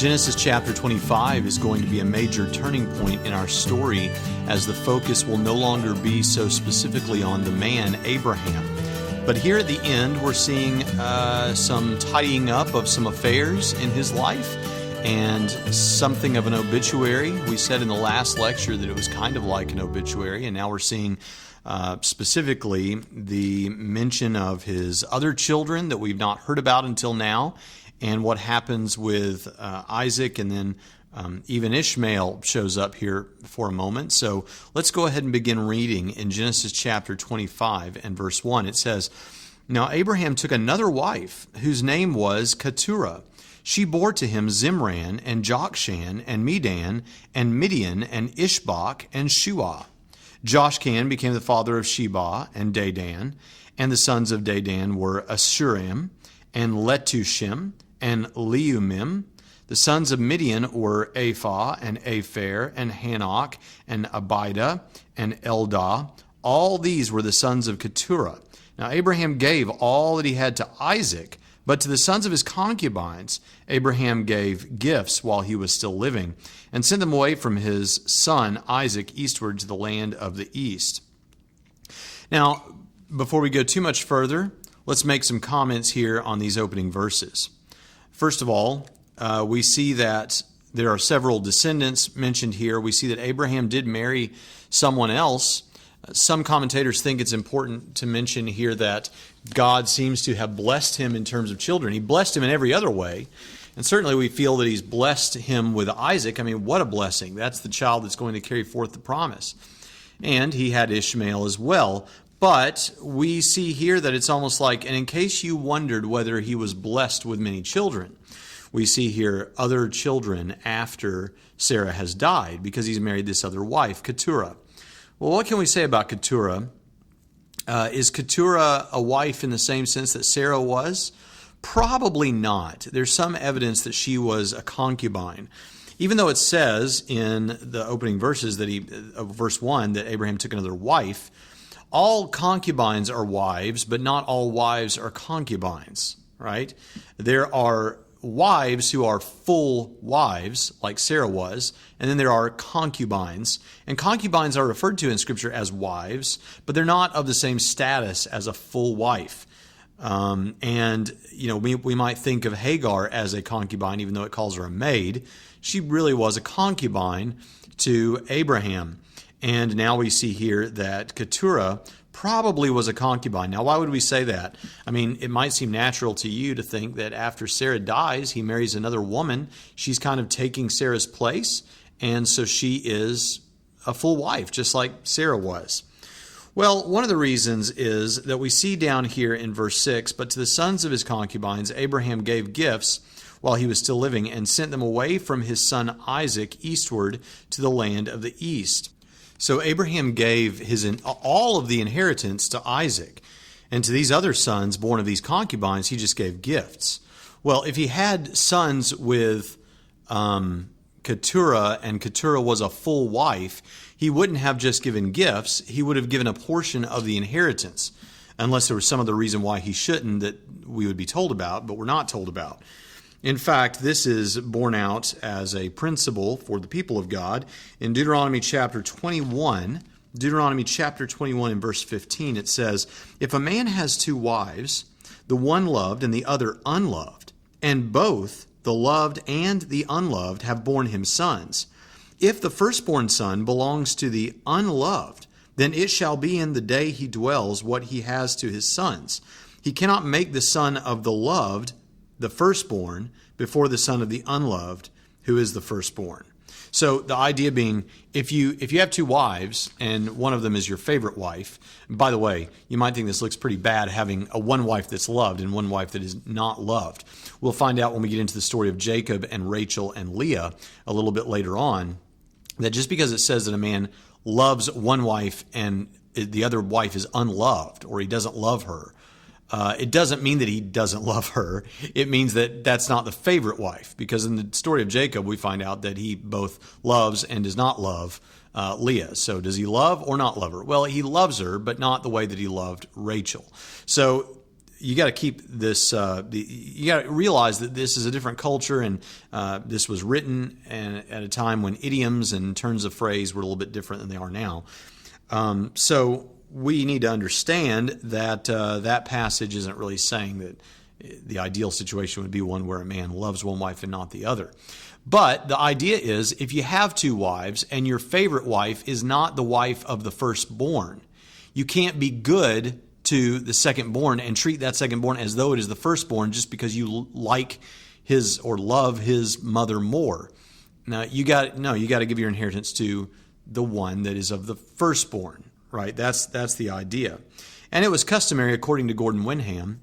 Genesis chapter 25 is going to be a major turning point in our story, as the focus will no longer be so specifically on the man, Abraham. But here at the end, we're seeing some tidying up of some affairs in his life and something of an obituary. We said in the last lecture that it was kind of like an obituary, and now we're seeing specifically the mention of his other children that we've not heard about until now, and what happens with Isaac, and then even Ishmael shows up here for a moment. So let's go ahead and begin reading in Genesis chapter 25 and verse 1. It says, "Now Abraham took another wife, whose name was Keturah. She bore to him Zimran, and Jokshan, and Medan, and Midian, and Ishbak, and Shuah. Joshkan became the father of Sheba and Dedan, and the sons of Dedan were Ashurim, and Letushim, and Leumim. The sons of Midian were Ephah, and Epher, and Hanok, and Abida, and Eldah. All these were the sons of Keturah. Now Abraham gave all that he had to Isaac, but to the sons of his concubines Abraham gave gifts while he was still living, and sent them away from his son Isaac eastward to the land of the east." Now, before we go too much further, let's make some comments here on these opening verses. First of all, we see that there are several descendants mentioned here. We see that Abraham did marry someone else. Some commentators think it's important to mention here that God seems to have blessed him in terms of children. He blessed him in every other way. And certainly we feel that he's blessed him with Isaac. I mean, what a blessing. That's the child that's going to carry forth the promise. And he had Ishmael as well. But we see here that it's almost like, and in case you wondered whether he was blessed with many children, we see here other children after Sarah has died, because he's married this other wife, Keturah. Well, what can we say about Keturah? Is Keturah a wife in the same sense that Sarah was? Probably not. There's some evidence that she was a concubine. Even though it says in the opening verses that verse 1, that Abraham took another wife, all concubines are wives, but not all wives are concubines, right? There are wives who are full wives, like Sarah was, and then there are concubines. And concubines are referred to in Scripture as wives, but they're not of the same status as a full wife. And, you know, we might think of Hagar as a concubine, even though it calls her a maid. She really was a concubine to Abraham. And now we see here that Keturah probably was a concubine. Now, why would we say that? I mean, it might seem natural to you to think that after Sarah dies, he marries another woman. She's kind of taking Sarah's place, and so she is a full wife, just like Sarah was. Well, one of the reasons is that we see down here in verse 6, "But to the sons of his concubines Abraham gave gifts while he was still living, and sent them away from his son Isaac eastward to the land of the east." So Abraham gave all of the inheritance to Isaac, and to these other sons born of these concubines, he just gave gifts. Well, if he had sons with Keturah, and Keturah was a full wife, he wouldn't have just given gifts. He would have given a portion of the inheritance, unless there was some other reason why he shouldn't that we would be told about, but we're not told about. In fact, this is borne out as a principle for the people of God. In Deuteronomy chapter 21 in verse 15, it says, "If a man has two wives, the one loved and the other unloved, and both, the loved and the unloved, have borne him sons, if the firstborn son belongs to the unloved, then it shall be in the day he dwells what he has to his sons. He cannot make the son of the loved the firstborn before the son of the unloved, who is the firstborn." So the idea being, if you have two wives and one of them is your favorite wife, and by the way, you might think this looks pretty bad having one wife that's loved and one wife that is not loved. We'll find out when we get into the story of Jacob and Rachel and Leah a little bit later on, that just because it says that a man loves one wife and the other wife is unloved, or he doesn't love her, it doesn't mean that he doesn't love her. It means that that's not the favorite wife, because in the story of Jacob, we find out that he both loves and does not love Leah. So does he love or not love her? Well, he loves her, but not the way that he loved Rachel. So you got to keep this. You got to realize that this is a different culture, and this was written at a time when idioms and turns of phrase were a little bit different than they are now. So we need to understand that that passage isn't really saying that the ideal situation would be one where a man loves one wife and not the other. But the idea is, if you have two wives and your favorite wife is not the wife of the firstborn, you can't be good to the secondborn and treat that secondborn as though it is the firstborn just because you like his or love his mother more. Now, you got to give your inheritance to the one that is of the firstborn, right? That's the idea. And it was customary, according to Gordon Wenham,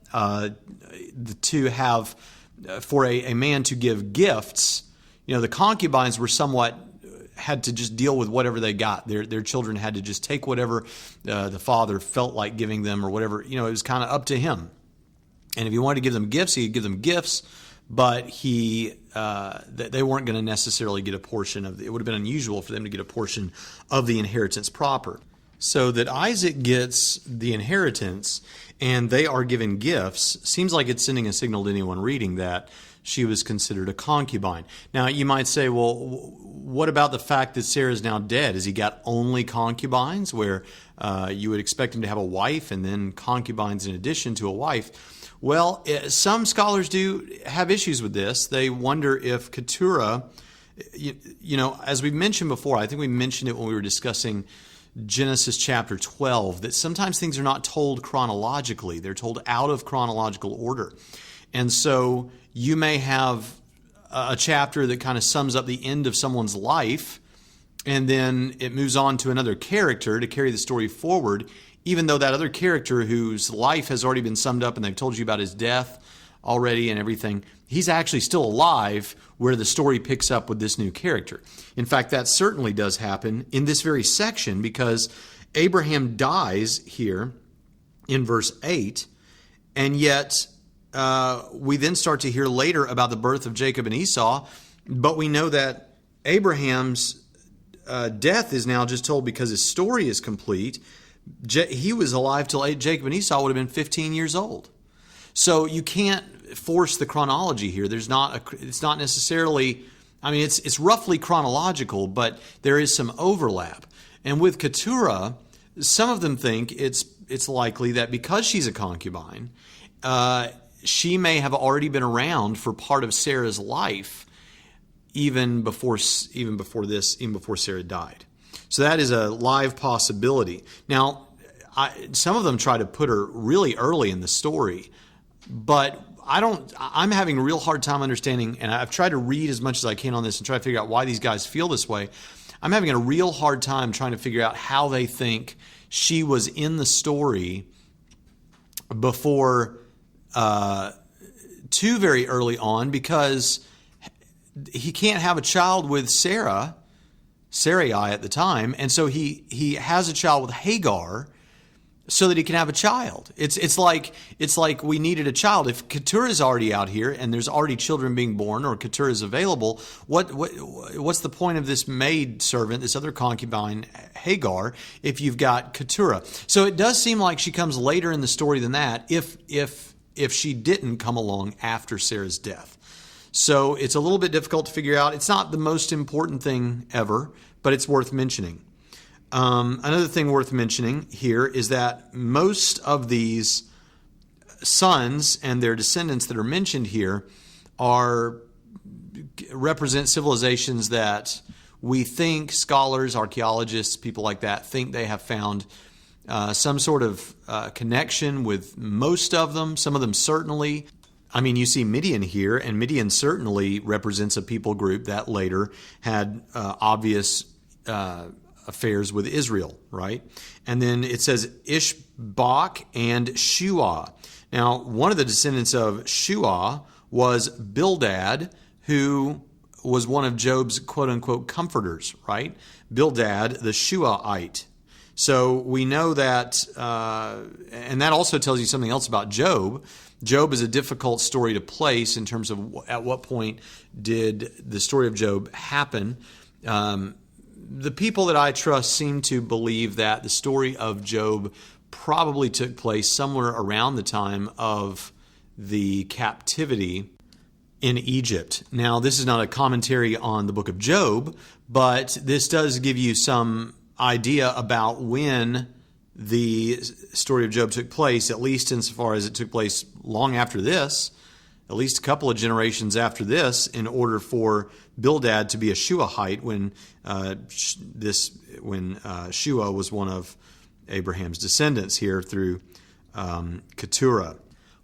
to have, for a man to give gifts. The concubines were had to just deal with whatever they got. Their children had to just take whatever the father felt like giving them or whatever. It was kind of up to him. And if he wanted to give them gifts, he could give them gifts, but they weren't going to necessarily get a portion of it would have been unusual for them to get a portion of the inheritance proper. So that Isaac gets the inheritance and they are given gifts seems like it's sending a signal to anyone reading that she was considered a concubine. Now, you might say, well, what about the fact that Sarah is now dead? Has he got only concubines where you would expect him to have a wife and then concubines in addition to a wife? Well, some scholars do have issues with this. They wonder if Keturah, as we mentioned before, I think we mentioned it when we were discussing Genesis chapter 12, that sometimes things are not told chronologically. They're told out of chronological order. And so you may have a chapter that kind of sums up the end of someone's life, and then it moves on to another character to carry the story forward, even though that other character whose life has already been summed up and they've told you about his death already and everything, he's actually still alive where the story picks up with this new character. In fact, that certainly does happen in this very section, because Abraham dies here in verse 8, and yet we then start to hear later about the birth of Jacob and Esau, but we know that Abraham's death is now just told because his story is complete. He was alive till Jacob and Esau would have been 15 years old. So you can't force the chronology here. It's not necessarily, it's roughly chronological, but there is some overlap. And with Keturah, some of them think it's likely that because she's a concubine, she may have already been around for part of Sarah's life, even before Sarah died. So that is a live possibility. Now, some of them try to put her really early in the story, but I'm having a real hard time understanding, and I've tried to read as much as I can on this and try to figure out why these guys feel this way. I'm having a real hard time trying to figure out how they think she was in the story before too very early on, because he can't have a child with Sarai at the time, and so he has a child with Hagar so that he can have a child. It's like we needed a child. If Keturah is already out here and there's already children being born, or Keturah is available, what's the point of this maid servant, this other concubine Hagar, if you've got Keturah? So it does seem like she comes later in the story than that, if she didn't come along after Sarah's death. So it's a little bit difficult to figure out. It's not the most important thing ever, but it's worth mentioning. Another thing worth mentioning here is that most of these sons and their descendants that are mentioned here represent civilizations that we think, scholars, archaeologists, people like that, think they have found some sort of connection with most of them. Some of them certainly. You see Midian here, and Midian certainly represents a people group that later had obvious affairs with Israel, right? And then it says Ishbak and Shuah. Now, one of the descendants of Shuah was Bildad, who was one of Job's quote-unquote comforters, right? Bildad, the Shuahite. So we know that, and that also tells you something else about Job. Job is a difficult story to place in terms of at what point did the story of Job happen. The people that I trust seem to believe that the story of Job probably took place somewhere around the time of the captivity in Egypt. Now, this is not a commentary on the book of Job, but this does give you some idea about when the story of Job took place, at least insofar as it took place long after this, at least a couple of generations after this, in order for Bildad to be a Shuahite when Shua was one of Abraham's descendants here through Keturah.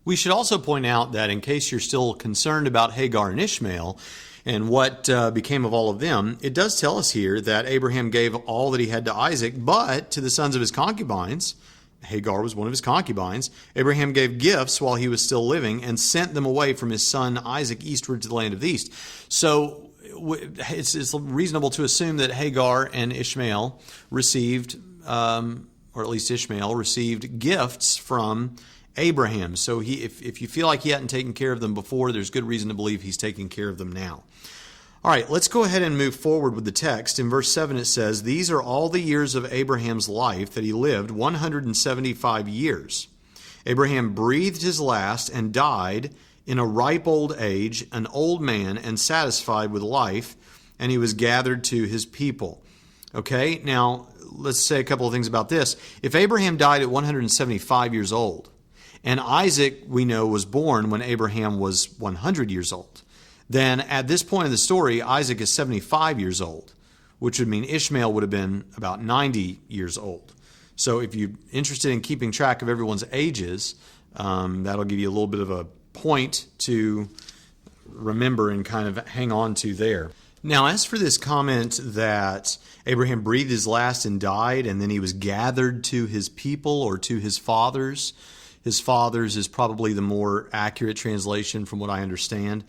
We should also point out that in case you're still concerned about Hagar and Ishmael and what became of all of them, it does tell us here that Abraham gave all that he had to Isaac, but to the sons of his concubines, Hagar was one of his concubines, Abraham gave gifts while he was still living and sent them away from his son Isaac eastward to the land of the east. So it's reasonable to assume that Hagar and Ishmael received, or at least Ishmael received gifts from Abraham. So if you feel like he hadn't taken care of them before, there's good reason to believe he's taking care of them now. All right, let's go ahead and move forward with the text. In verse 7 it says, "These are all the years of Abraham's life that he lived, 175 years. Abraham breathed his last and died in a ripe old age, an old man and satisfied with life, and he was gathered to his people." Okay, now let's say a couple of things about this. If Abraham died at 175 years old, and Isaac, we know, was born when Abraham was 100 years old, then at this point in the story, Isaac is 75 years old, which would mean Ishmael would have been about 90 years old. So if you're interested in keeping track of everyone's ages, that'll give you a little bit of a point to remember and kind of hang on to there. Now, as for this comment that Abraham breathed his last and died, and then he was gathered to his people or to his fathers is probably the more accurate translation from what I understand.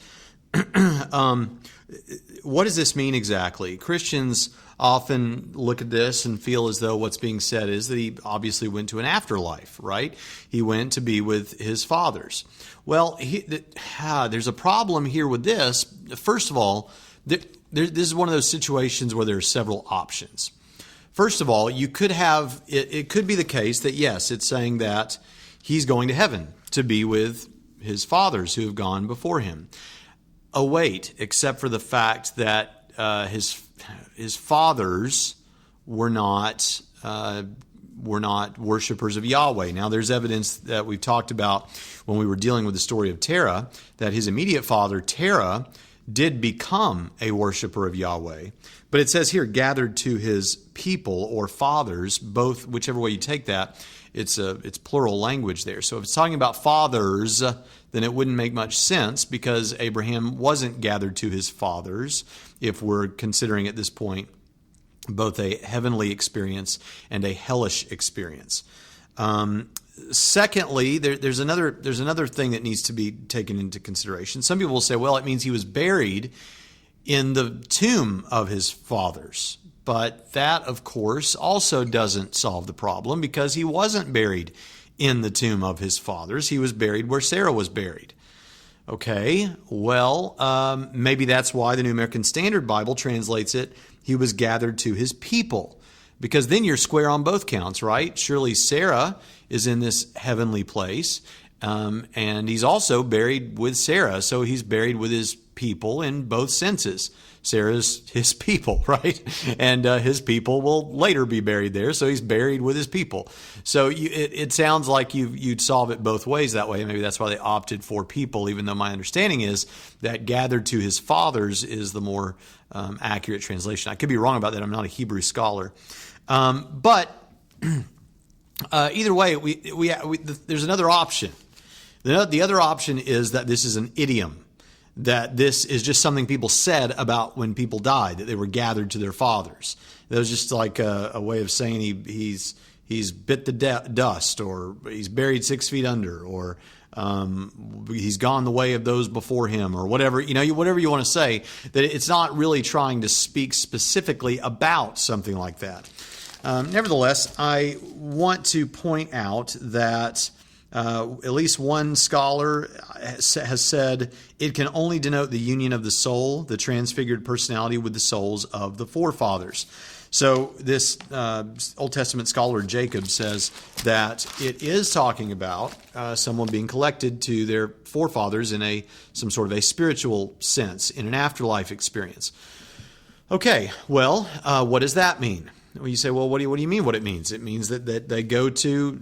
What does this mean exactly? Christians often look at this and feel as though what's being said is that he obviously went to an afterlife, right? He went to be with his fathers. Well, there's a problem here with this. First of all, this is one of those situations where there are several options. First of all, you could have, it could be the case that, yes, it's saying that he's going to heaven to be with his fathers who have gone before him. Await, except for the fact that his fathers were not worshipers of Yahweh. Now, there's evidence that we've talked about when we were dealing with the story of Terah, that his immediate father, Terah, did become a worshiper of Yahweh. But it says here, gathered to his people or fathers, both, whichever way you take that, it's plural language there. So if it's talking about fathers, then it wouldn't make much sense because Abraham wasn't gathered to his fathers if we're considering at this point both a heavenly experience and a hellish experience. Secondly, there's another thing that needs to be taken into consideration. Some people will say, well, it means he was buried in the tomb of his fathers. But that, of course, also doesn't solve the problem because he wasn't buried in the tomb of his fathers. He was buried where Sarah was buried. Okay, well, maybe that's why the New American Standard Bible translates it, he was gathered to his people. Because then you're square on both counts, right? Surely Sarah is in this heavenly place, and he's also buried with Sarah, so he's buried with his people in both senses. Sarah's his people, right? And his people will later be buried there, so he's buried with his people. So it sounds like you'd solve it both ways that way. Maybe that's why they opted for people, even though my understanding is that gathered to his fathers is the more accurate translation. I could be wrong about that. I'm not a Hebrew scholar. But either way, there's another option. The other option is that this is an idiom, that this is just something people said about when people died, that they were gathered to their fathers. That was just like a way of saying he's bit the dust, or he's buried 6 feet under, or he's gone the way of those before him, or whatever, whatever you want to say, that it's not really trying to speak specifically about something like that. Nevertheless, I want to point out that at least one scholar has said it can only denote the union of the soul, the transfigured personality, with the souls of the forefathers. So this Old Testament scholar Jacob says that it is talking about someone being collected to their forefathers in some sort of a spiritual sense, in an afterlife experience. Okay, well, what does that mean? Well, you say, well, what do you mean what it means? It means that they go to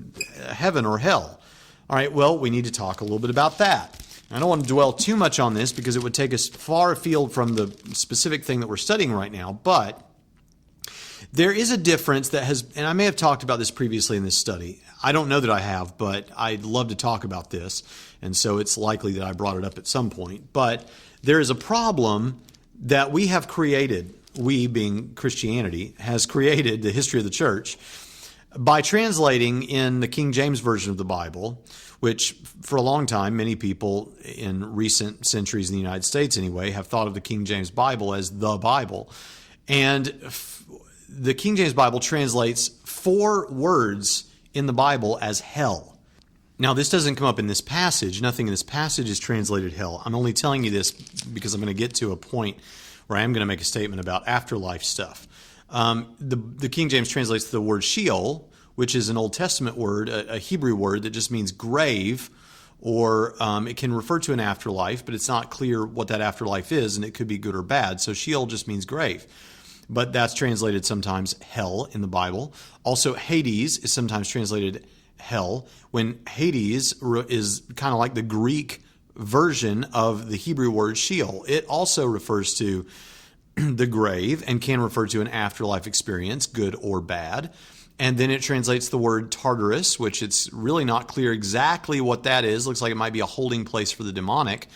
heaven or hell. All right, well, we need to talk a little bit about that. I don't want to dwell too much on this because it would take us far afield from the specific thing that we're studying right now, but there is a difference that has, and I may have talked about this previously in this study. I don't know that I have, but I'd love to talk about this, and so it's likely that I brought it up at some point. But there is a problem that we have created, we being Christianity, has created the history of the church by translating in the King James Version of the Bible, which for a long time, many people in recent centuries in the United States anyway, have thought of the King James Bible as the Bible. And the King James Bible translates 4 words in the Bible as hell. Now, this doesn't come up in this passage. Nothing in this passage is translated hell. I'm only telling you this because I'm going to get to a point where I am going to make a statement about afterlife stuff. The King James translates the word Sheol, which is an Old Testament word, a Hebrew word that just means grave, or it can refer to an afterlife, but it's not clear what that afterlife is, and it could be good or bad. So Sheol just means grave. But that's translated sometimes hell in the Bible. Also, Hades is sometimes translated hell, when Hades is kind of like the Greek version of the Hebrew word Sheol. It also refers to the grave and can refer to an afterlife experience, good or bad. And then it translates the word Tartarus, which it's really not clear exactly what that is. Looks like it might be a holding place for the demonic.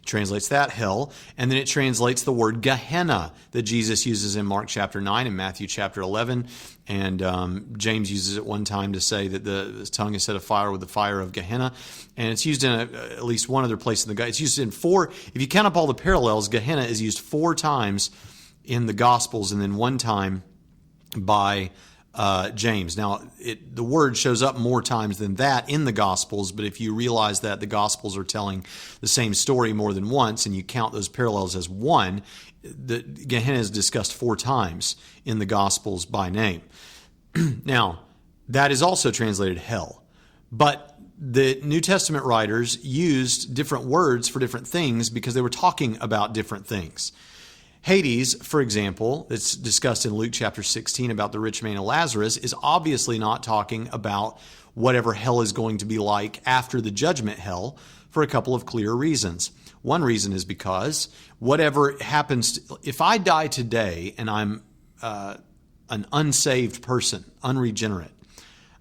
Translates that hell. And then it translates the word Gehenna that Jesus uses in Mark chapter 9 and Matthew chapter 11. And James uses it one time to say that the tongue is set afire with the fire of Gehenna. And it's used in at least one other place in the Gospels. It's used in 4. If you count up all the parallels, Gehenna is used 4 times in the Gospels and then 1 time by James. Now, the word shows up more times than that in the Gospels, but if you realize that the Gospels are telling the same story more than once, and you count those parallels as 1, the Gehenna is discussed 4 times in the Gospels by name. Now, that is also translated hell. But the New Testament writers used different words for different things because they were talking about different things. Hades, for example, that's discussed in Luke chapter 16 about the rich man and Lazarus, is obviously not talking about whatever hell is going to be like after the judgment hell for a couple of clear reasons. One reason is because whatever happens, if I die today and I'm an unsaved person, unregenerate,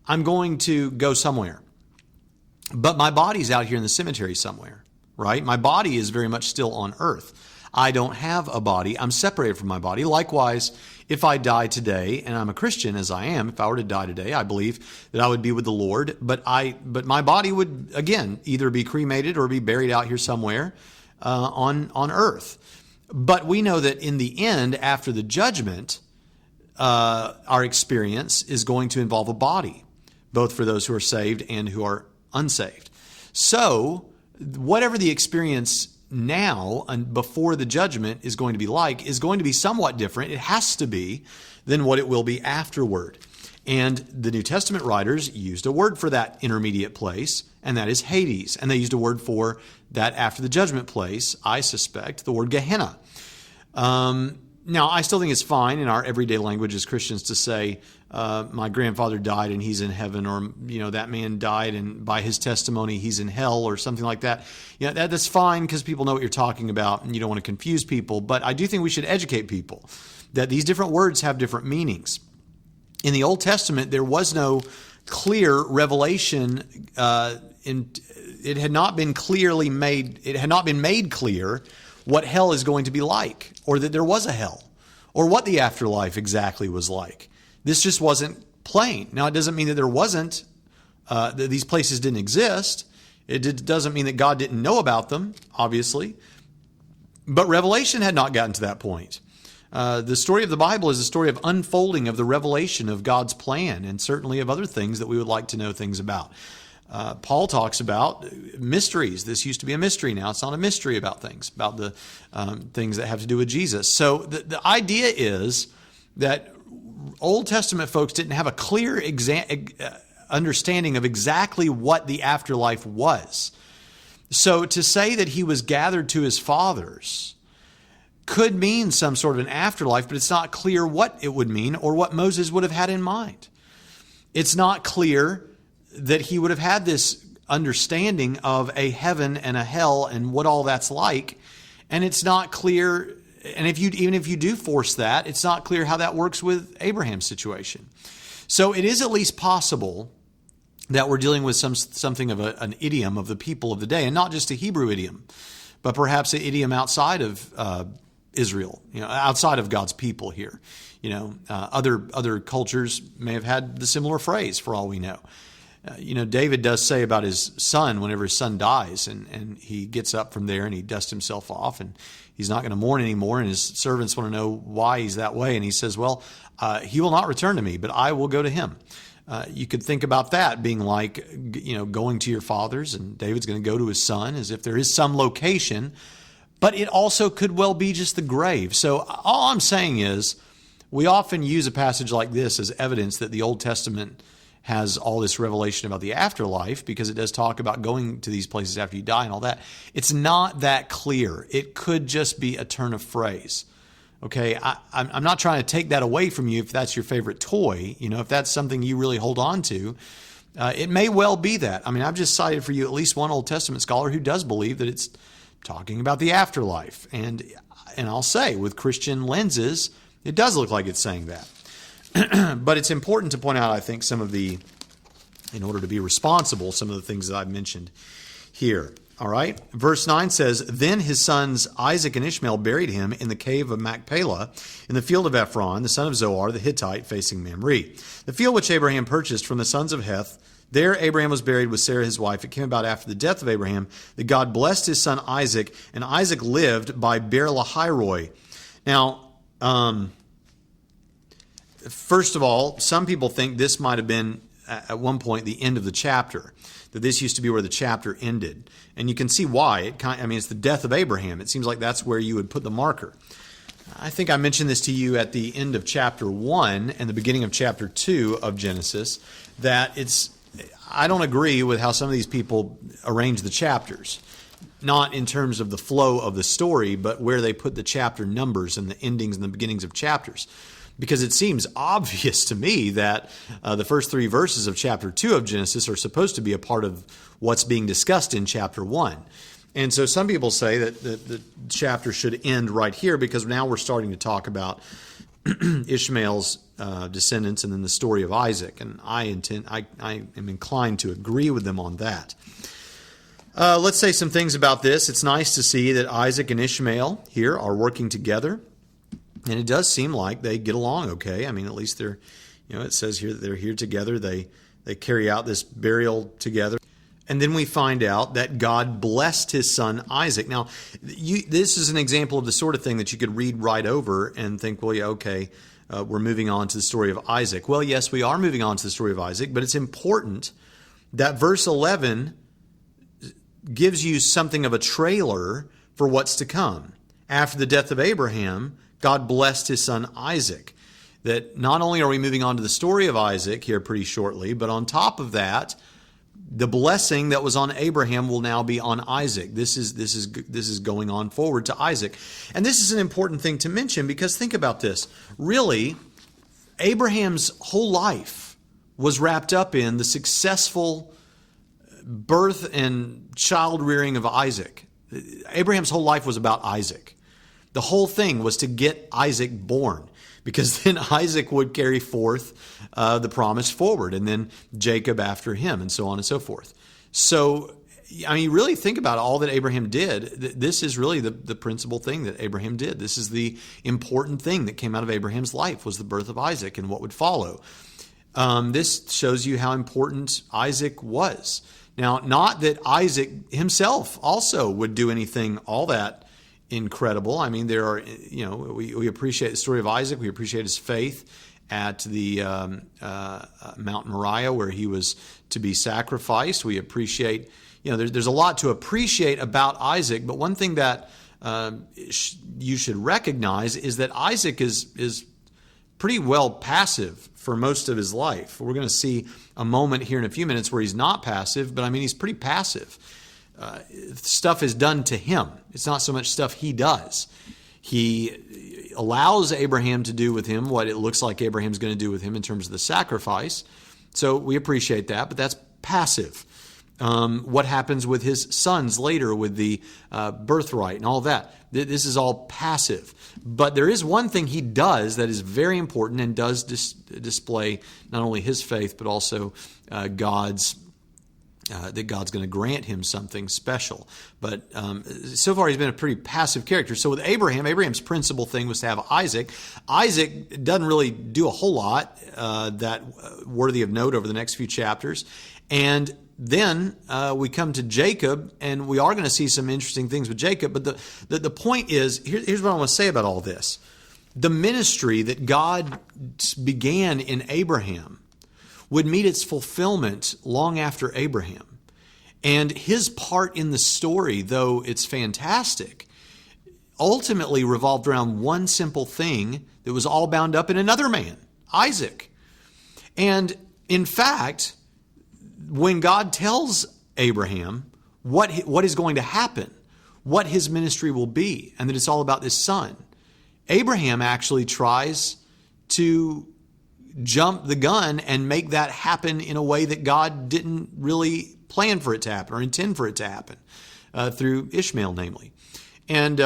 I'm going to go somewhere. But my body's out here in the cemetery somewhere, right? My body is very much still on earth. I don't have a body. I'm separated from my body. Likewise, if I die today, and I'm a Christian as I am, if I were to die today, I believe that I would be with the Lord. But my body would, again, either be cremated or be buried out here somewhere on earth. But we know that in the end, after the judgment, our experience is going to involve a body, both for those who are saved and who are unsaved. So, whatever the experience now and before the judgment is going to be somewhat different. It has to be than what it will be afterward. And the New Testament writers used a word for that intermediate place, and that is Hades. And they used a word for that after the judgment place, I suspect, the word Gehenna. Now, I still think it's fine in our everyday language as Christians to say, my grandfather died and he's in heaven, or, that man died and by his testimony he's in hell, or something like that. That's fine because people know what you're talking about and you don't want to confuse people. But I do think we should educate people that these different words have different meanings. In the Old Testament, there was no clear revelation. It had not been made clear what hell is going to be like, or that there was a hell, or what the afterlife exactly was like. This just wasn't plain. Now, it doesn't mean that there wasn't, that these places didn't exist. It doesn't mean that God didn't know about them, obviously. But Revelation had not gotten to that point. The story of the Bible is a story of unfolding of the revelation of God's plan, and certainly of other things that we would like to know things about. Paul talks about mysteries. This used to be a mystery. Now it's not a mystery about things, about the things that have to do with Jesus. So the idea is that Old Testament folks didn't have a clear understanding of exactly what the afterlife was. So to say that he was gathered to his fathers could mean some sort of an afterlife, but it's not clear what it would mean or what Moses would have had in mind. It's not clear that he would have had this understanding of a heaven and a hell and what all that's like. And it's not clear, and even if you do force that, it's not clear how that works with Abraham's situation. So it is at least possible that we're dealing with something of an idiom of the people of the day, and not just a Hebrew idiom, but perhaps an idiom outside of Israel, outside of God's people here. Other cultures may have had the similar phrase for all we know. David does say about his son, whenever his son dies, and he gets up from there and he dusts himself off and he's not going to mourn anymore, and his servants want to know why he's that way. And he says, well, he will not return to me, but I will go to him. You could think about that being like, going to your fathers, and David's going to go to his son as if there is some location, but it also could well be just the grave. So all I'm saying is we often use a passage like this as evidence that the Old Testament has all this revelation about the afterlife, because it does talk about going to these places after you die and all that. It's not that clear. It could just be a turn of phrase. Okay, I'm not trying to take that away from you if that's your favorite toy. If that's something you really hold on to, it may well be that. I mean, I've just cited for you at least one Old Testament scholar who does believe that it's talking about the afterlife. And I'll say, with Christian lenses, it does look like it's saying that. But it's important to point out, I think, in order to be responsible, some of the things that I've mentioned here. All right. Verse 9 says, Then his sons Isaac and Ishmael buried him in the cave of Machpelah, in the field of Ephron, the son of Zohar, the Hittite, facing Mamre. The field which Abraham purchased from the sons of Heth, there Abraham was buried with Sarah his wife. It came about after the death of Abraham that God blessed his son Isaac, and Isaac lived by Beer-lahai-roi. Now, first of all, some people think this might have been, at one point, the end of the chapter, that this used to be where the chapter ended. And you can see why. It's the death of Abraham. It seems like that's where you would put the marker. I think I mentioned this to you at the end of chapter 1 and the beginning of chapter 2 of Genesis, that I don't agree with how some of these people arrange the chapters. Not in terms of the flow of the story, but where they put the chapter numbers and the endings and the beginnings of chapters. Because it seems obvious to me that the first 3 verses of chapter 2 of Genesis are supposed to be a part of what's being discussed in chapter 1. And so some people say that the chapter should end right here, because now we're starting to talk about Ishmael's descendants and then the story of Isaac. And I am inclined to agree with them on that. Let's say some things about this. It's nice to see that Isaac and Ishmael here are working together. And it does seem like they get along okay. I mean, at least they're, it says here that they're here together. They carry out this burial together. And then we find out that God blessed his son Isaac. Now, this is an example of the sort of thing that you could read right over and think, well, yeah, okay, we're moving on to the story of Isaac. Well, yes, we are moving on to the story of Isaac, but it's important that verse 11 gives you something of a trailer for what's to come. After the death of Abraham, God blessed his son Isaac. That not only are we moving on to the story of Isaac here pretty shortly, but on top of that, the blessing that was on Abraham will now be on Isaac. This is going on forward to Isaac. And this is an important thing to mention, because think about this. Really, Abraham's whole life was wrapped up in the successful birth and child rearing of Isaac. Abraham's whole life was about Isaac. The whole thing was to get Isaac born, because then Isaac would carry forth the promise forward, and then Jacob after him, and so on and so forth. So, you really think about all that Abraham did. This is really the principal thing that Abraham did. This is the important thing that came out of Abraham's life, was the birth of Isaac and what would follow. This shows you how important Isaac was. Now, not that Isaac himself also would do anything all that incredible. I mean, there are, we appreciate the story of Isaac. We appreciate his faith at the Mount Moriah, where he was to be sacrificed. We appreciate, there's a lot to appreciate about Isaac. But one thing that you should recognize is that Isaac is pretty well passive for most of his life. We're going to see a moment here in a few minutes where he's not passive, but I mean, he's pretty passive. Stuff is done to him. It's not so much stuff he does. He allows Abraham to do with him what it looks like Abraham's going to do with him in terms of the sacrifice. So we appreciate that, but that's passive. What happens with his sons later with the birthright and all that. This is all passive. But there is one thing he does that is very important and does display not only his faith, but also God's that God's going to grant him something special. But so far he's been a pretty passive character. So with Abraham, Abraham's principal thing was to have Isaac. Isaac doesn't really do a whole lot that worthy of note over the next few chapters. And then we come to Jacob, and we are going to see some interesting things with Jacob. But the point is, here's what I want to say about all this. The ministry that God began in Abraham would meet its fulfillment long after Abraham. And his part in the story, though it's fantastic, ultimately revolved around one simple thing that was all bound up in another man, Isaac. And in fact, when God tells Abraham what is going to happen, what his ministry will be, and that it's all about this son, Abraham actually tries to jump the gun and make that happen in a way that God didn't really plan for it to happen or intend for it to happen through Ishmael, namely. And,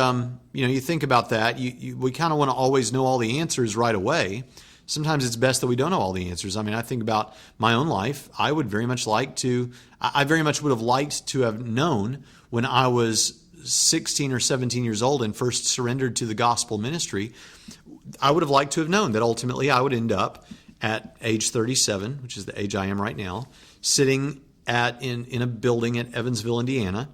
you think about that. We kind of want to always know all the answers right away. Sometimes it's best that we don't know all the answers. I mean, I think about my own life. I very much would have liked to have known when I was 16 or 17 years old and first surrendered to the gospel ministry. I would have liked to have known that ultimately I would end up at age 37, which is the age I am right now, sitting in a building at Evansville, Indiana,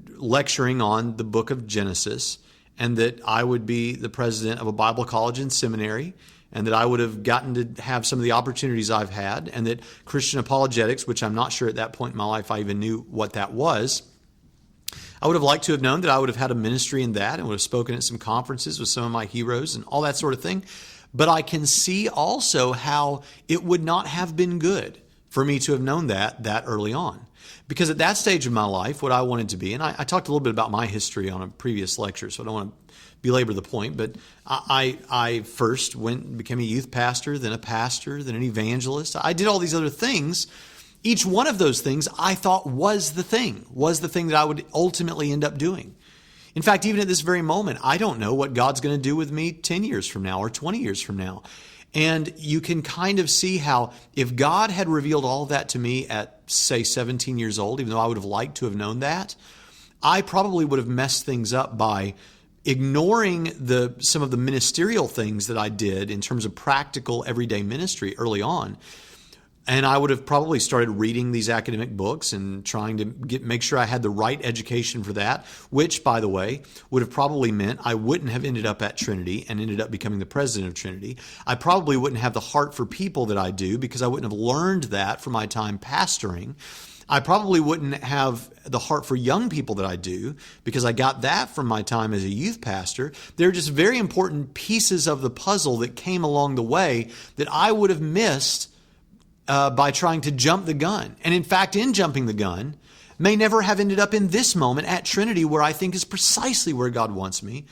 lecturing on the book of Genesis, and that I would be the president of a Bible college and seminary, and that I would have gotten to have some of the opportunities I've had, and that Christian apologetics, which I'm not sure at that point in my life I even knew what that was, I would have liked to have known that I would have had a ministry in that and would have spoken at some conferences with some of my heroes and all that sort of thing. But I can see also how it would not have been good for me to have known that early on. Because at that stage of my life, what I wanted to be, and I talked a little bit about my history on a previous lecture, so I don't want to belabor the point, but I first became a youth pastor, then a pastor, then an evangelist. I did all these other things. Each one of those things I thought was the thing that I would ultimately end up doing. In fact, even at this very moment, I don't know what God's going to do with me 10 years from now or 20 years from now. And you can kind of see how if God had revealed all of that to me at, say, 17 years old, even though I would have liked to have known that, I probably would have messed things up by ignoring some of the ministerial things that I did in terms of practical everyday ministry early on. And I would have probably started reading these academic books and trying to make sure I had the right education for that, which, by the way, would have probably meant I wouldn't have ended up at Trinity and ended up becoming the president of Trinity. I probably wouldn't have the heart for people that I do because I wouldn't have learned that from my time pastoring. I probably wouldn't have the heart for young people that I do because I got that from my time as a youth pastor. There are just very important pieces of the puzzle that came along the way that I would have missed by trying to jump the gun. And in fact, in jumping the gun, may never have ended up in this moment at Trinity, where I think is precisely where God wants me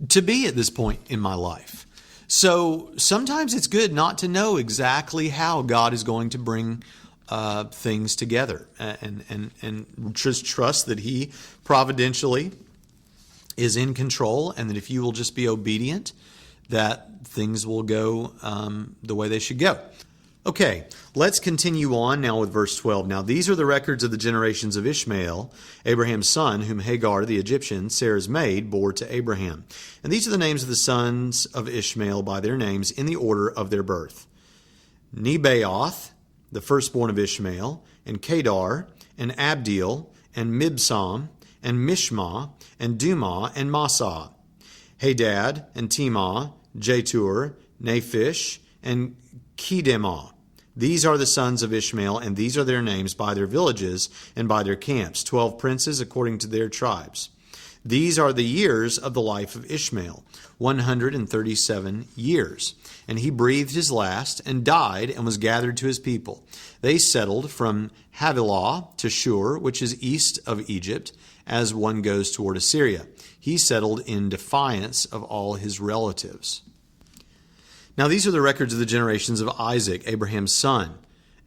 to be at this point in my life. So sometimes it's good not to know exactly how God is going to bring things together, and just trust that He providentially is in control, and that if you will just be obedient, that things will go the way they should go. Okay, let's continue on now with verse 12. Now these are the records of the generations of Ishmael, Abraham's son, whom Hagar the Egyptian, Sarah's maid, bore to Abraham. And these are the names of the sons of Ishmael by their names in the order of their birth. Nebaioth, the firstborn of Ishmael, and Kedar, and Abdeel, and Mibsam, and Mishma, and Dumah, and Massa. Hadad, and Timah, Jetur, Naphish, and Kedemah. These are the sons of Ishmael, and these are their names by their villages and by their camps, 12 princes according to their tribes. These are the years of the life of Ishmael, 137 years. And he breathed his last and died and was gathered to his people. They settled from Havilah to Shur, which is east of Egypt, as one goes toward Assyria. He settled in defiance of all his relatives. Now these are the records of the generations of Isaac, Abraham's son.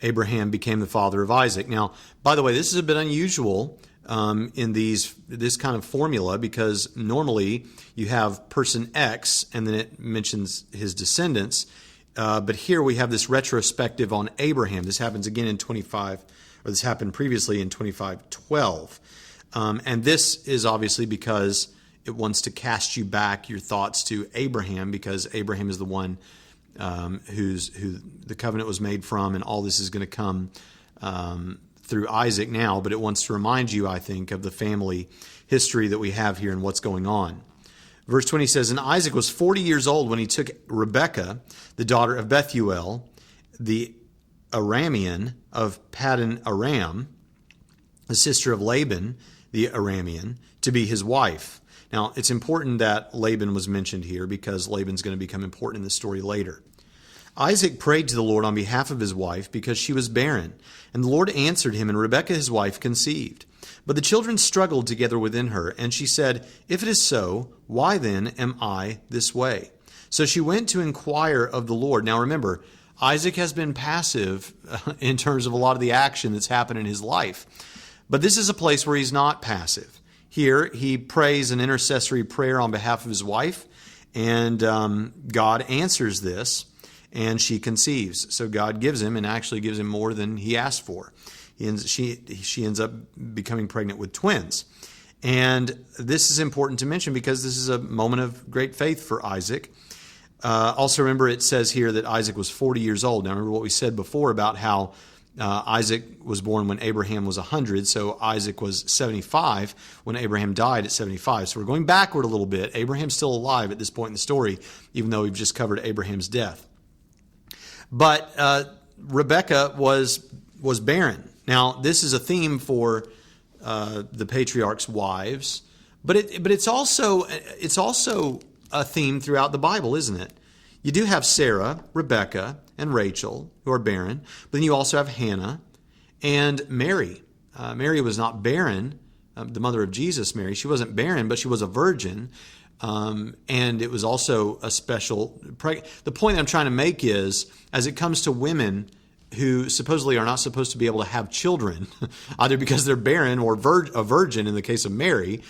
Abraham became the father of Isaac. Now, by the way, this is a bit unusual in this kind of formula, because normally you have person X and then it mentions his descendants. But here we have this retrospective on Abraham. This happens again in 25, or this happened previously in 25:12. And this is obviously because it wants to cast you back your thoughts to Abraham, because Abraham is the one who the covenant was made from, and all this is going to come through Isaac now. But it wants to remind you, I think, of the family history that we have here and what's going on. Verse 20 says, "And Isaac was 40 years old when he took Rebekah, the daughter of Bethuel, the Aramean of Paddan Aram, the sister of Laban, the Aramean, to be his wife." Now, it's important that Laban was mentioned here, because Laban's going to become important in the story later. Isaac prayed to the Lord on behalf of his wife because she was barren, and the Lord answered him, and Rebekah his wife conceived. But the children struggled together within her, and she said, "If it is so, why then am I this way?" So she went to inquire of the Lord. Now remember, Isaac has been passive in terms of a lot of the action that's happened in his life. But this is a place where he's not passive. Here, he prays an intercessory prayer on behalf of his wife, and God answers this, and she conceives. So God gives him, and actually gives him more than he asked for. She ends up becoming pregnant with twins. And this is important to mention because this is a moment of great faith for Isaac. Also remember, it says here that Isaac was 40 years old. Now remember what we said before about how Isaac was born when Abraham was 100, so Isaac was 75 when Abraham died at 75. So we're going backward a little bit. Abraham's still alive at this point in the story, even though we've just covered Abraham's death. But Rebekah was barren. Now, this is a theme for the patriarchs' wives, but it's also a theme throughout the Bible, isn't it? You do have Sarah, Rebekah, and Rachel, who are barren, but then you also have Hannah and Mary. Mary was not barren, the mother of Jesus, Mary. She wasn't barren, but she was a virgin, and it was also a special... The point that I'm trying to make is, as it comes to women who supposedly are not supposed to be able to have children, either because they're barren or a virgin in the case of Mary,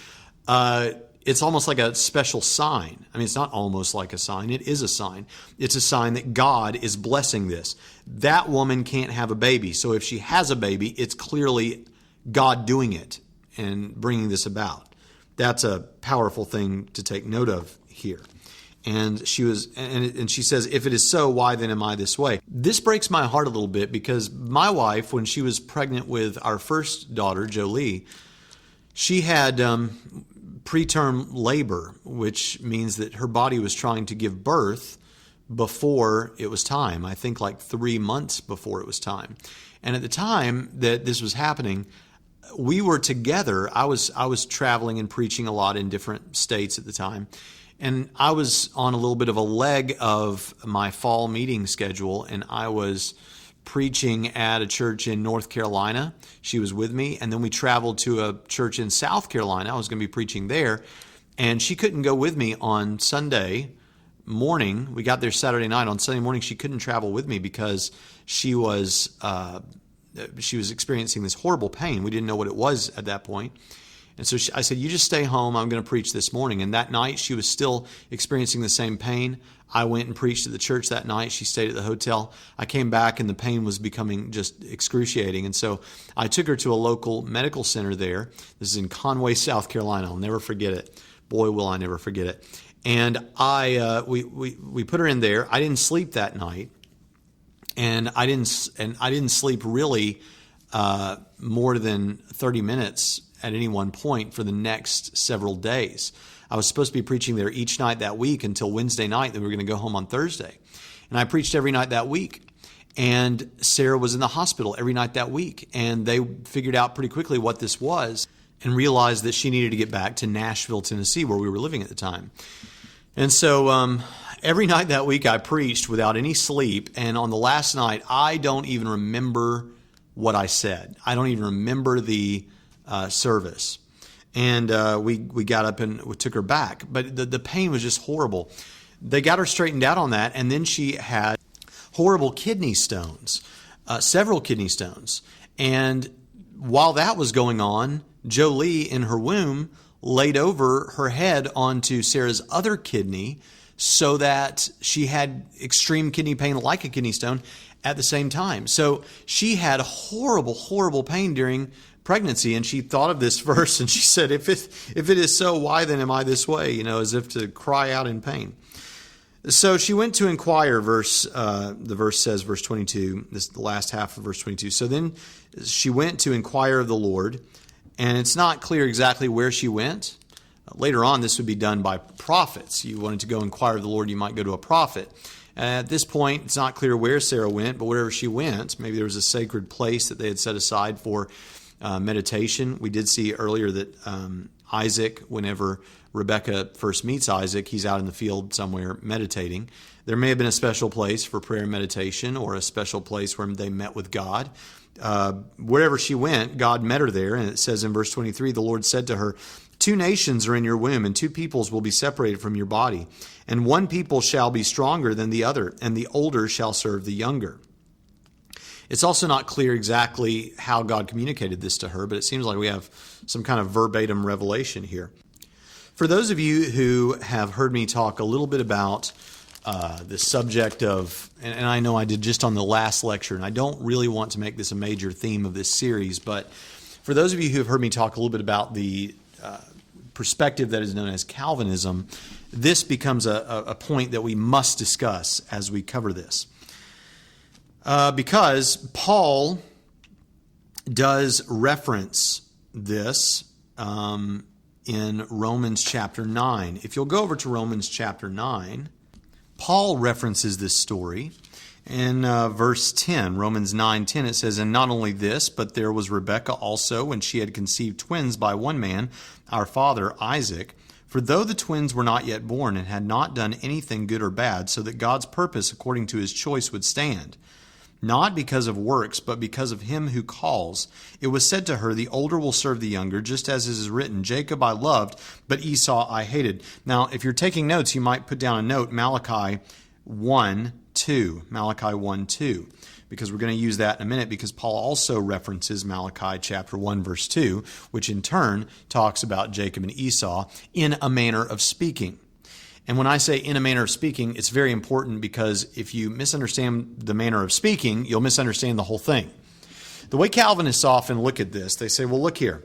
it's almost like a special sign. I mean, it's not almost like a sign. It is a sign. It's a sign that God is blessing this. That woman can't have a baby. So if she has a baby, it's clearly God doing it and bringing this about. That's a powerful thing to take note of here. And she says, "If it is so, why then am I this way?" This breaks my heart a little bit, because my wife, when she was pregnant with our first daughter, Jolie, she had preterm labor, which means that her body was trying to give birth before it was time. I think like 3 months before it was time. And at the time that this was happening, we were together. I was traveling and preaching a lot in different states at the time. And I was on a little bit of a leg of my fall meeting schedule, and I was preaching at a church in North Carolina. She was with me, and then we traveled to a church in South Carolina. I was going to be preaching there, and she couldn't go with me on Sunday morning. We got there Saturday night. On Sunday morning, she couldn't travel with me because she was experiencing this horrible pain. We didn't know what it was at that point. And so I said, "You just stay home. I'm going to preach this morning." And that night, she was still experiencing the same pain. I went and preached at the church that night. She stayed at the hotel. I came back, and the pain was becoming just excruciating. And so I took her to a local medical center there. This is in Conway, South Carolina. I'll never forget it. Boy, will I never forget it. And we put her in there. I didn't sleep that night, and I didn't sleep really more than 30 minutes at any one point for the next several days. I was supposed to be preaching there each night that week until Wednesday night. Then we were going to go home on Thursday. And I preached every night that week. And Sarah was in the hospital every night that week. And they figured out pretty quickly what this was. and realized that she needed to get back to Nashville, Tennessee, where we were living at the time. And so every night that week I preached without any sleep, and on the last night I don't even remember what I said. I don't even remember the service. And we got up and we took her back, but the pain was just horrible. They got her straightened out on that, and then she had horrible kidney stones, several kidney stones. And while that was going on, Jolie in her womb laid over her head onto Sarah's other kidney so that she had extreme kidney pain like a kidney stone at the same time. So she had horrible, horrible pain during pregnancy, and she thought of this verse and she said, if it is so, why then am I this way? As if to cry out in pain. So she went to inquire, the verse says, verse 22, this is the last half of verse 22. So then she went to inquire of the Lord, and it's not clear exactly where she went. Later on, this would be done by prophets. You wanted to go inquire of the Lord, you might go to a prophet. At this point, it's not clear where Sarah went, but wherever she went, maybe there was a sacred place that they had set aside for meditation. We did see earlier that Isaac, whenever Rebekah first meets Isaac, he's out in the field somewhere meditating. There may have been a special place for prayer and meditation, or a special place where they met with God. Wherever she went, God met her there. And it says in verse 23, the Lord said to her, 2 nations are in your womb, and 2 peoples will be separated from your body. And one people shall be stronger than the other, and the older shall serve the younger. It's also not clear exactly how God communicated this to her, but it seems like we have some kind of verbatim revelation here. For those of you who have heard me talk a little bit about the subject of, and I know I did just on the last lecture, and I don't really want to make this a major theme of this series, but for those of you who have heard me talk a little bit about the perspective that is known as Calvinism, this becomes a point that we must discuss as we cover this. Because Paul does reference this in Romans chapter 9. If you'll go over to Romans chapter 9, Paul references this story in verse 10. Romans 9:10, it says, and not only this, but there was Rebekah also, when she had conceived twins by one man, our father Isaac. For though the twins were not yet born and had not done anything good or bad, so that God's purpose according to his choice would stand, not because of works, but because of him who calls, it was said to her, the older will serve the younger, just as it is written, Jacob I loved, but Esau I hated. Now, if you're taking notes, you might put down a note, Malachi 1:2, Malachi 1:2, because we're going to use that in a minute, because Paul also references Malachi chapter 1, verse 2, which in turn talks about Jacob and Esau in a manner of speaking. And when I say in a manner of speaking, it's very important, because if you misunderstand the manner of speaking, you'll misunderstand the whole thing. The way Calvinists often look at this, they say, well, look here.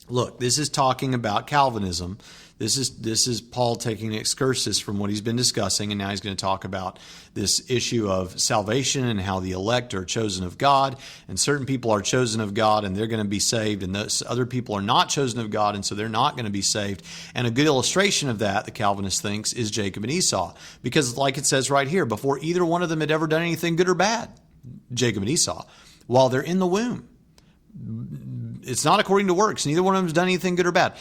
Look, this is talking about Calvinism. This is Paul taking an excursus from what he's been discussing, and now he's going to talk about this issue of salvation and how the elect are chosen of God, and certain people are chosen of God and they're going to be saved, and those other people are not chosen of God and so they're not going to be saved. And a good illustration of that, the Calvinist thinks, is Jacob and Esau, because like it says right here, before either one of them had ever done anything good or bad, Jacob and Esau, while they're in the womb, it's not according to works. Neither one of them has done anything good or bad.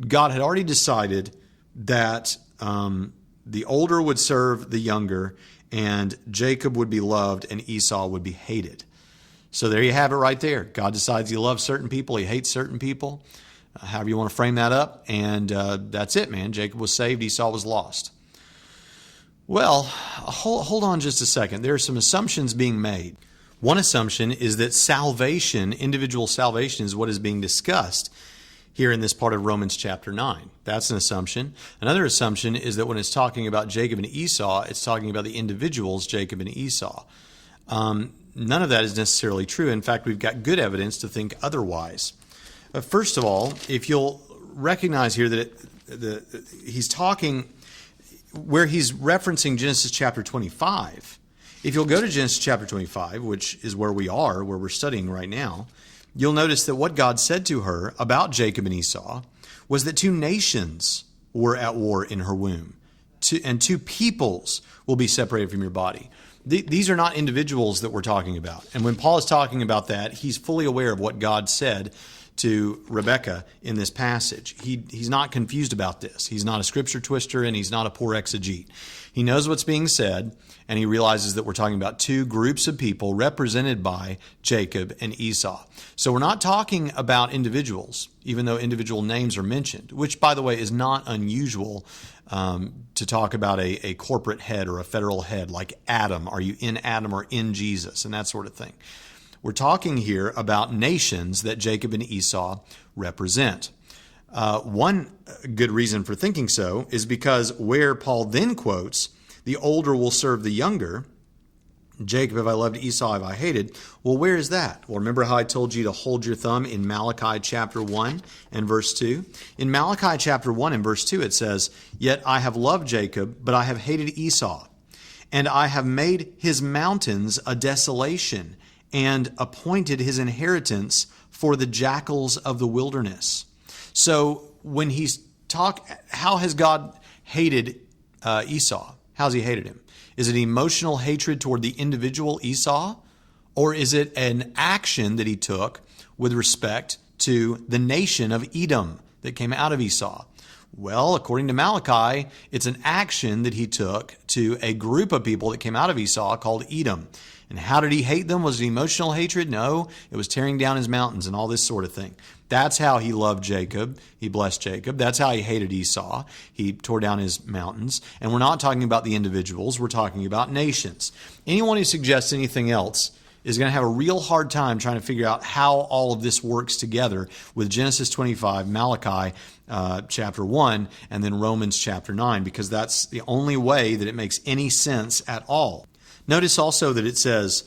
God had already decided that the older would serve the younger, and Jacob would be loved and Esau would be hated. So there you have it right there. God decides he loves certain people, he hates certain people, however you want to frame that up. And that's it, man. Jacob was saved, Esau was lost. Well, hold on just a second. There are some assumptions being made. One assumption is that salvation, individual salvation, is what is being discussed here in this part of Romans chapter 9. That's an assumption. Another assumption is that when it's talking about Jacob and Esau, it's talking about the individuals, Jacob and Esau. None of that is necessarily true. In fact, we've got good evidence to think otherwise. First of all, if you'll recognize here that he's talking, where he's referencing Genesis chapter 25, if you'll go to Genesis chapter 25, which is where we are, where we're studying right now, you'll notice that what God said to her about Jacob and Esau was that 2 nations were at war in her womb, and 2 peoples will be separated from your body. These are not individuals that we're talking about. And when Paul is talking about that, he's fully aware of what God said to Rebekah in this passage. He's not confused about this. He's not a scripture twister, and he's not a poor exegete. He knows what's being said, and he realizes that we're talking about two groups of people represented by Jacob and Esau. So we're not talking about individuals, even though individual names are mentioned, which, by the way, is not unusual to talk about a corporate head or a federal head like Adam. Are you in Adam or in Jesus? And that sort of thing. We're talking here about nations that Jacob and Esau represent. One good reason for thinking so is because where Paul then quotes, the older will serve the younger, Jacob have I loved, Esau have I hated. Well, where is that? Well, remember how I told you to hold your thumb in Malachi chapter 1 and verse 2? In Malachi chapter 1 and verse 2 it says, "Yet I have loved Jacob, but I have hated Esau, and I have made his mountains a desolation, and appointed his inheritance for the jackals of the wilderness." So when he's how has God hated Esau? How's he hated him? Is it emotional hatred toward the individual Esau? Or is it an action that he took with respect to the nation of Edom that came out of Esau? Well, according to Malachi, it's an action that he took to a group of people that came out of Esau called Edom. And how did he hate them? Was it emotional hatred? No, it was tearing down his mountains and all this sort of thing. That's how he loved Jacob. He blessed Jacob. That's how he hated Esau. He tore down his mountains. And we're not talking about the individuals. We're talking about nations. Anyone who suggests anything else is going to have a real hard time trying to figure out how all of this works together with Genesis 25, Malachi chapter 1, and then Romans chapter 9, because that's the only way that it makes any sense at all. Notice also that it says,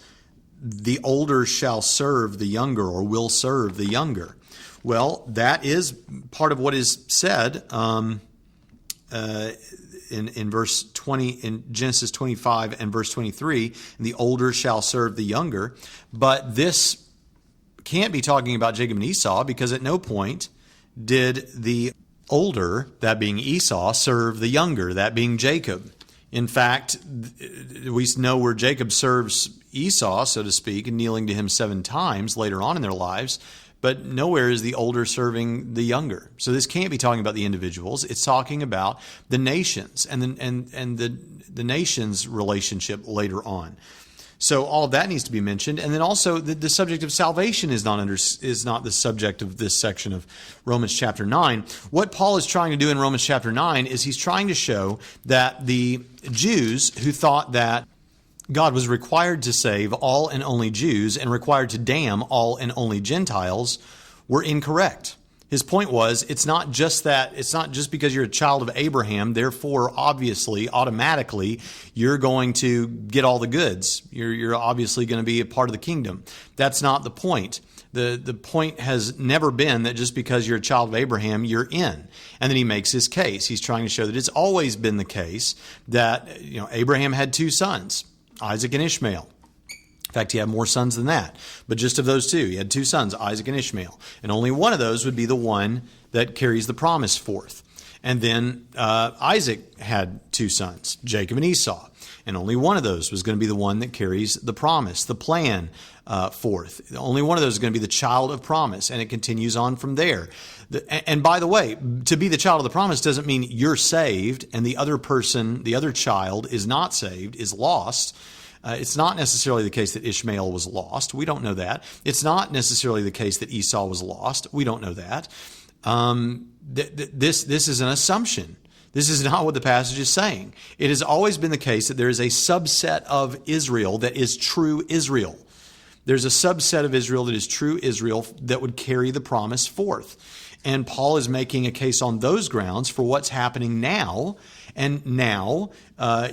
the older shall serve the younger, or will serve the younger. Well, that is part of what is said in verse 20, in Genesis 25 and verse 23, the older shall serve the younger. But this can't be talking about Jacob and Esau, because at no point did the older, that being Esau, serve the younger, that being Jacob. In fact, we know where Jacob serves Esau, so to speak, kneeling to him 7 times later on in their lives, but nowhere is the older serving the younger. So this can't be talking about the individuals. It's talking about the nations and the nations' relationship later on. So all of that needs to be mentioned. And then also the subject of salvation is not the subject of this section of Romans chapter 9. What Paul is trying to do in Romans chapter 9 is he's trying to show that the Jews who thought that God was required to save all and only Jews and required to damn all and only Gentiles were incorrect. His point was, it's not just because you're a child of Abraham, therefore, obviously, automatically, you're going to get all the goods. You're obviously going to be a part of the kingdom. That's not the point. The point has never been that just because you're a child of Abraham, you're in. And then he makes his case. He's trying to show that it's always been the case that, Abraham had 2 sons, Isaac and Ishmael. In fact, he had more sons than that. But just of those 2, he had 2 sons, Isaac and Ishmael. And only one of those would be the one that carries the promise forth. And then Isaac had 2 sons, Jacob and Esau. And only one of those was going to be the one that carries the promise, the plan forth. Only one of those is going to be the child of promise. And it continues on from there. And by the way, to be the child of the promise doesn't mean you're saved and the other person, the other child is not saved, is lost. It's not necessarily the case that Ishmael was lost. We don't know that. It's not necessarily the case that Esau was lost. We don't know that. This is an assumption. This is not what the passage is saying. It has always been the case that there is a subset of Israel that is true Israel. There's a subset of Israel that is true Israel that would carry the promise forth. And Paul is making a case on those grounds for what's happening now. And now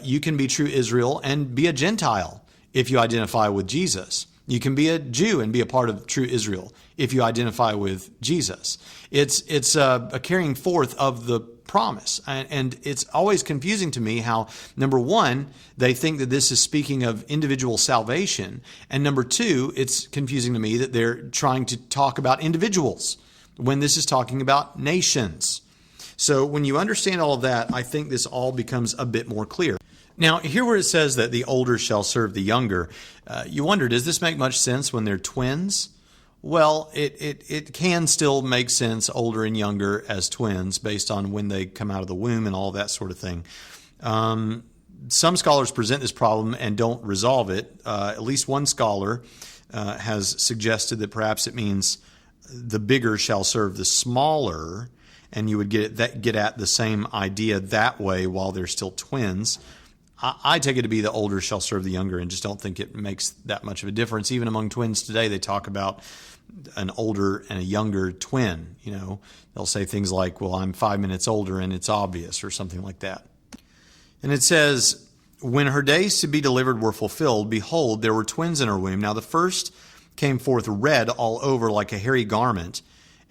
you can be true Israel and be a Gentile if you identify with Jesus. You can be a Jew and be a part of true Israel if you identify with Jesus. It's a carrying forth of the promise. And it's always confusing to me how, number one, they think that this is speaking of individual salvation. And number two, it's confusing to me that they're trying to talk about individuals when this is talking about nations. So when you understand all of that, I think this all becomes a bit more clear. Now, here where it says that the older shall serve the younger, you wonder, does this make much sense when they're twins? Well, it can still make sense, older and younger as twins, based on when they come out of the womb and all that sort of thing. Some scholars present this problem and don't resolve it. At least one scholar has suggested that perhaps it means the bigger shall serve the smaller, and you would get at the same idea that way while they're still twins. I take it to be the older shall serve the younger, and just don't think it makes that much of a difference. Even among twins today, they talk about an older and a younger twin. You know, they'll say things like, well, I'm 5 minutes older and it's obvious, or something like that. And it says, when her days to be delivered were fulfilled, behold, there were twins in her womb. Now the first came forth red all over like a hairy garment,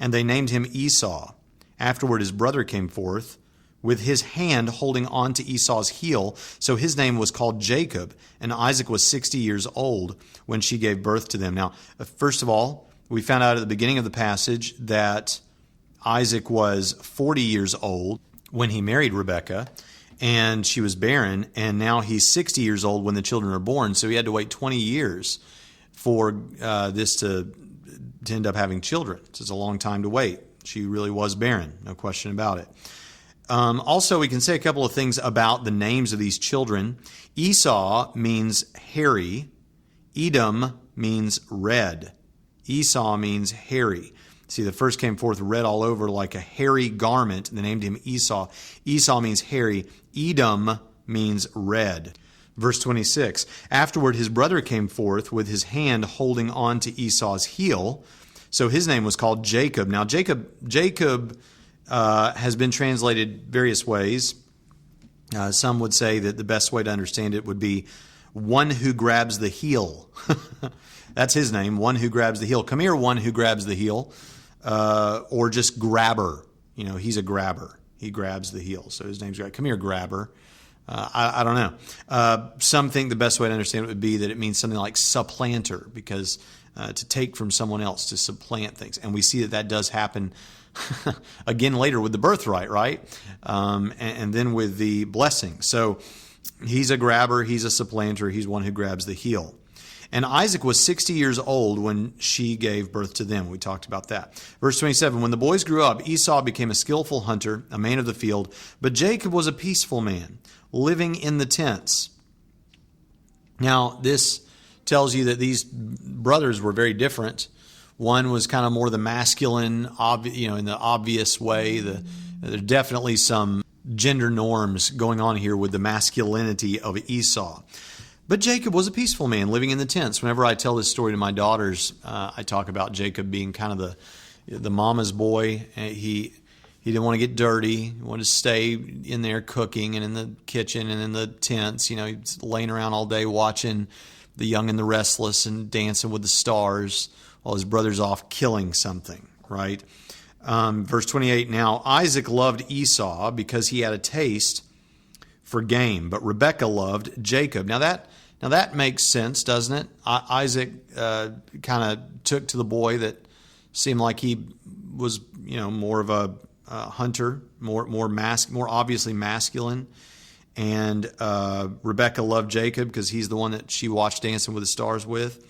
and they named him Esau. Afterward his brother came forth, with his hand holding on to Esau's heel. So his name was called Jacob, and Isaac was 60 years old when she gave birth to them. Now, first of all, we found out at the beginning of the passage that Isaac was 40 years old when he married Rebekah, and she was barren, and now he's 60 years old when the children are born. So he had to wait 20 years for this to end up having children. So it's a long time to wait. She really was barren, no question about it. Also, we can say a couple of things about the names of these children. Esau means hairy. Edom means red. Esau means hairy. See, the first came forth red all over like a hairy garment, and they named him Esau. Esau means hairy. Edom means red. Verse 26, afterward his brother came forth with his hand holding on to Esau's heel. So his name was called Jacob. Now, Jacob has been translated various ways. Some would say that the best way to understand it would be one who grabs the heel. That's his name, one who grabs the heel. Come here, one who grabs the heel. Or just grabber. You know, he's a grabber. He grabs the heel. So his name's Come here, grabber. I don't know. Some think the best way to understand it would be that it means something like supplanter, because to take from someone else, to supplant things. And we see that does happen again later with the birthright, right? And then with the blessing. So he's a grabber, he's a supplanter, he's one who grabs the heel. And Isaac was 60 years old when she gave birth to them. We talked about that. Verse 27, when the boys grew up, Esau became a skillful hunter, a man of the field, but Jacob was a peaceful man, living in the tents. Now, this tells you that these brothers were very different. One was kind of more the masculine, in the obvious way. There's definitely some gender norms going on here with the masculinity of Esau. But Jacob was a peaceful man living in the tents. Whenever I tell this story to my daughters, I talk about Jacob being kind of the mama's boy. He didn't want to get dirty. He wanted to stay in there cooking and in the kitchen and in the tents. You know, he's laying around all day watching The Young and the Restless and Dancing with the Stars while his brother's off killing something, right? Verse 28, now Isaac loved Esau because he had a taste for game, but Rebekah loved Jacob. Now that makes sense, doesn't it? Isaac kind of took to the boy that seemed like he was, more of a hunter, more obviously masculine. And Rebekah loved Jacob because he's the one that she watched Dancing with the Stars with.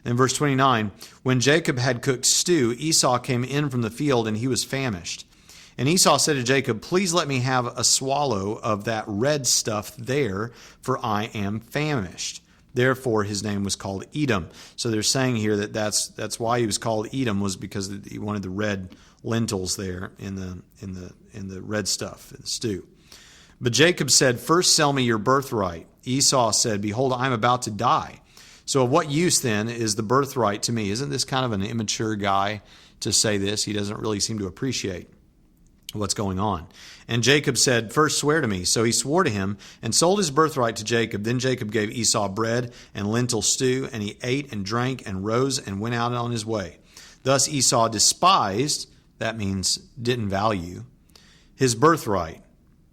And verse 29, when Jacob had cooked stew, Esau came in from the field and he was famished. And Esau said to Jacob, please let me have a swallow of that red stuff there, for I am famished. Therefore, his name was called Edom. So they're saying here that that's why he was called Edom, was because he wanted the red lentils there in the red stuff, in the stew. But Jacob said, first sell me your birthright. Esau said, behold, I am about to die. So of what use then is the birthright to me? Isn't this kind of an immature guy to say this? He doesn't really seem to appreciate what's going on. And Jacob said, first swear to me. So he swore to him and sold his birthright to Jacob. Then Jacob gave Esau bread and lentil stew, and he ate and drank and rose and went out on his way. Thus Esau despised, that means didn't value, his birthright,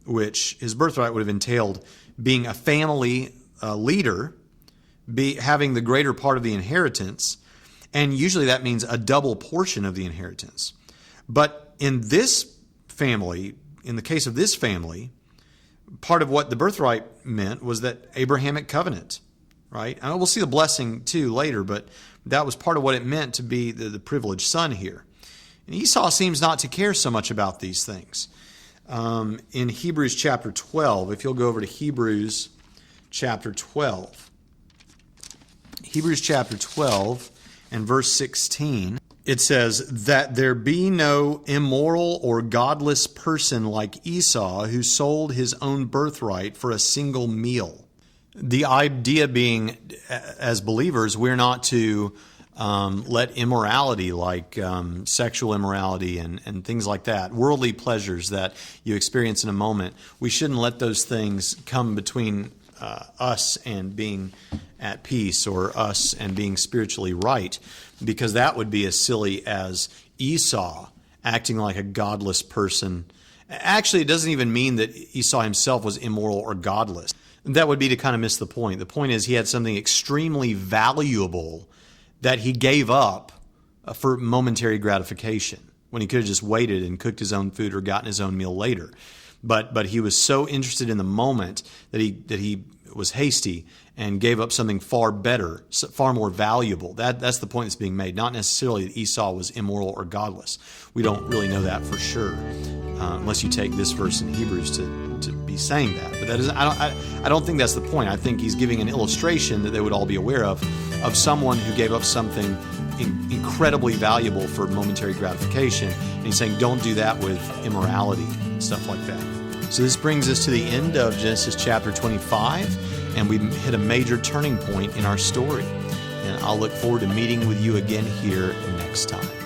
which his birthright would have entailed being a family leader, having the greater part of the inheritance, and usually that means a double portion of the inheritance. But in this family, in the case of this family, part of what the birthright meant was that Abrahamic covenant, right? And we'll see the blessing too later, but That was part of what it meant to be the privileged son here. And Esau seems not to care so much about these things. In Hebrews chapter 12, if you'll go over to Hebrews chapter 12. Hebrews chapter 12 and verse 16, it says, that there be no immoral or godless person like Esau who sold his own birthright for a single meal. The idea being, as believers, we're not to let immorality like sexual immorality and things like that, worldly pleasures that you experience in a moment, we shouldn't let those things come between us and being at peace, or us and being spiritually right, because that would be as silly as Esau acting like a godless person. Actually, it doesn't even mean that Esau himself was immoral or godless. That would be to kind of miss the point. The point is he had something extremely valuable that he gave up for momentary gratification, when he could have just waited and cooked his own food or gotten his own meal later. But he was so interested in the moment that he was hasty and gave up something far better, far more valuable. That's the point that's being made. Not necessarily that Esau was immoral or godless. We don't really know that for sure, unless you take this verse in Hebrews to be saying that. But that isn't. I don't think that's the point. I think he's giving an illustration that they would all be aware of someone who gave up something incredibly valuable for momentary gratification. And he's saying, don't do that with immorality and stuff like that. So this brings us to the end of Genesis chapter 25, and we've hit a major turning point in our story. And I'll look forward to meeting with you again here next time.